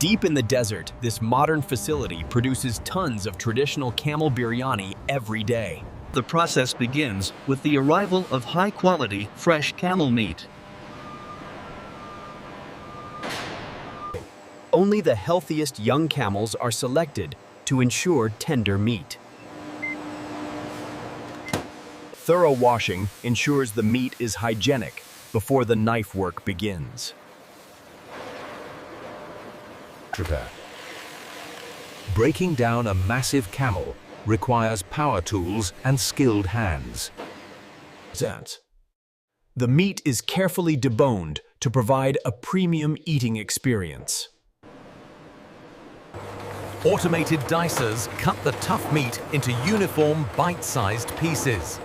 Deep in the desert, this modern facility produces tons of traditional camel biryani every day. The process begins with the arrival of high-quality, fresh camel meat. Only the healthiest young camels are selected to ensure tender meat. Thorough washing ensures the meat is hygienic before the knife work begins. Prepare. Breaking down a massive camel requires power tools and skilled hands. The meat is carefully deboned to provide a premium eating experience. Automated dicers cut the tough meat into uniform, bite-sized pieces.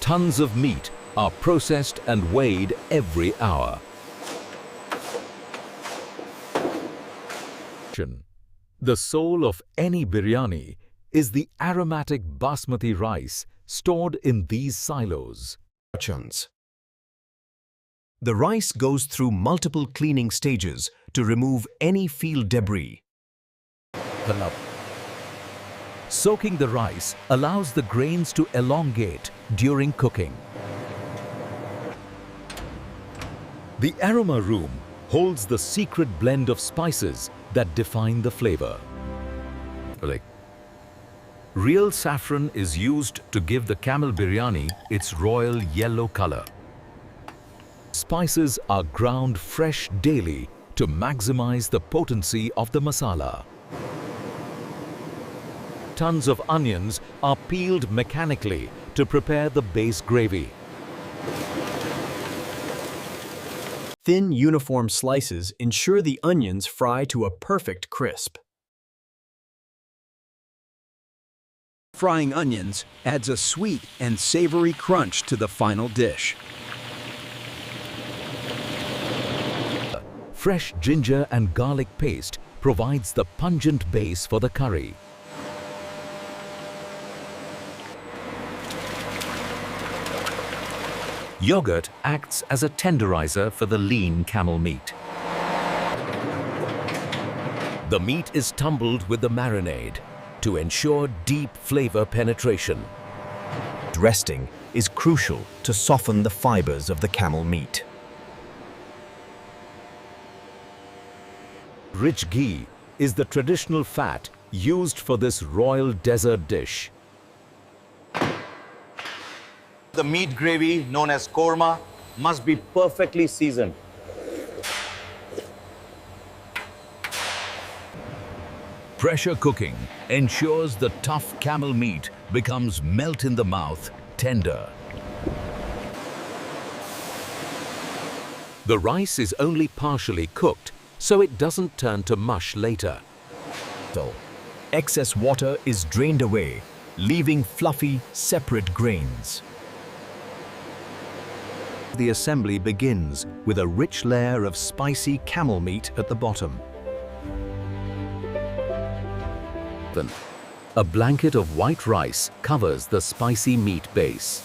Tons of meat are processed and weighed every hour. The soul of any biryani is the aromatic basmati rice stored in these silos. The rice goes through multiple cleaning stages to remove any field debris. Soaking the rice allows the grains to elongate during cooking. The aroma room holds the secret blend of spices that define the flavor. Real saffron is used to give the camel biryani its royal yellow color. Spices are ground fresh daily to maximize the potency of the masala. Tons of onions are peeled mechanically to prepare the base gravy. Thin, uniform slices ensure the onions fry to a perfect crisp. Frying onions adds a sweet and savory crunch to the final dish. Fresh ginger and garlic paste provides the pungent base for the curry. Yogurt acts as a tenderizer for the lean camel meat. The meat is tumbled with the marinade to ensure deep flavor penetration. Resting is crucial to soften the fibers of the camel meat. Rich ghee is the traditional fat used for this royal desert dish. The meat gravy, known as korma, must be perfectly seasoned. Pressure cooking ensures the tough camel meat becomes melt-in-the-mouth tender. The rice is only partially cooked, so it doesn't turn to mush later. Excess water is drained away, leaving fluffy, separate grains. The assembly begins with a rich layer of spicy camel meat at the bottom. Then, a blanket of white rice covers the spicy meat base.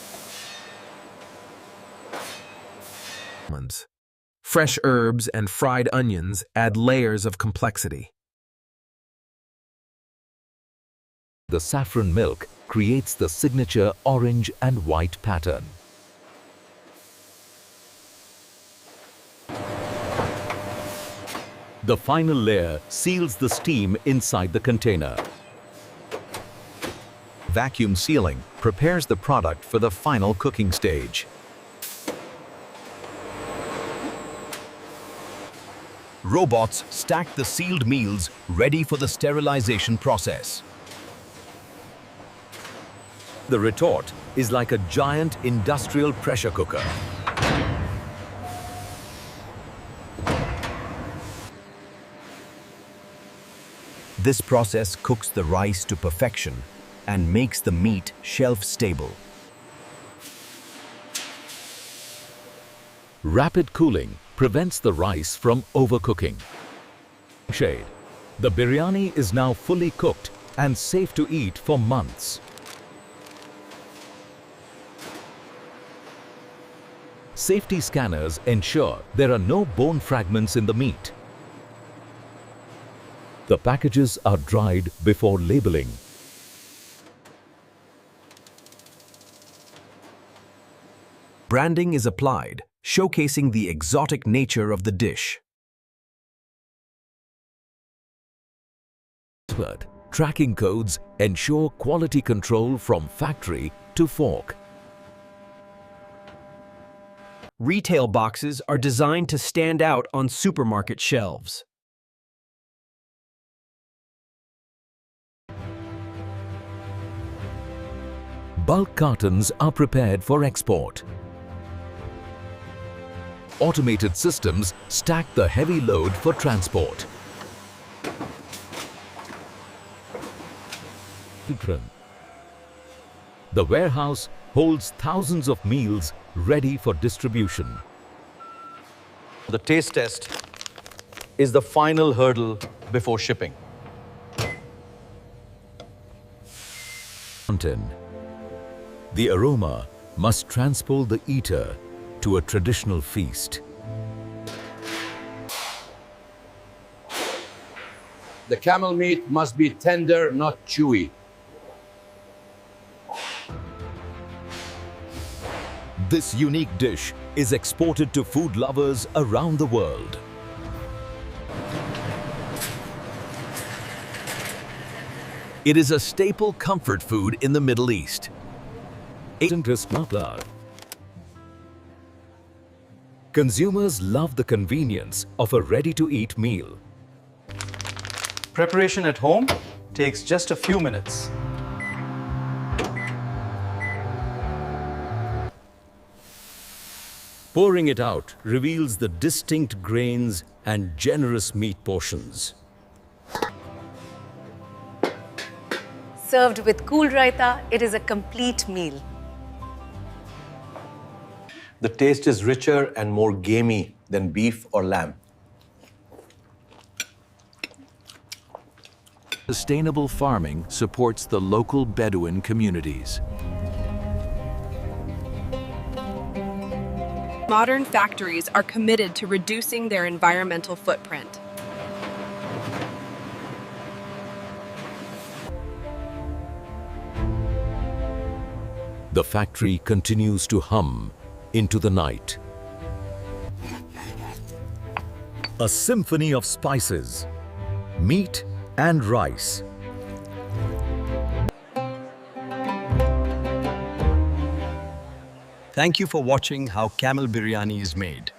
Fresh herbs and fried onions add layers of complexity. The saffron milk creates the signature orange and white pattern. The final layer seals the steam inside the container. Vacuum sealing prepares the product for the final cooking stage. Robots stack the sealed meals ready for the sterilization process. The retort is like a giant industrial pressure cooker. This process cooks the rice to perfection and makes the meat shelf-stable. Rapid cooling prevents the rice from overcooking. Shade. The biryani is now fully cooked and safe to eat for months. Safety scanners ensure there are no bone fragments in the meat. The packages are dried before labeling. Branding is applied, showcasing the exotic nature of the dish. Tracking codes ensure quality control from factory to fork. Retail boxes are designed to stand out on supermarket shelves. Bulk cartons are prepared for export. Automated systems stack the heavy load for transport. The warehouse holds thousands of meals ready for distribution. The taste test is the final hurdle before shipping. The aroma must transport the eater to a traditional feast. The camel meat must be tender, not chewy. This unique dish is exported to food lovers around the world. It is a staple comfort food in the Middle East. Consumers love the convenience of a ready-to-eat meal. Preparation at home takes just a few minutes. Pouring it out reveals the distinct grains and generous meat portions. Served with cool raita, it is a complete meal. The taste is richer and more gamey than beef or lamb. Sustainable farming supports the local Bedouin communities. Modern factories are committed to reducing their environmental footprint. The factory continues to hum into the night. A symphony of spices, meat and rice. Thank you for watching how Camel Biryani is made.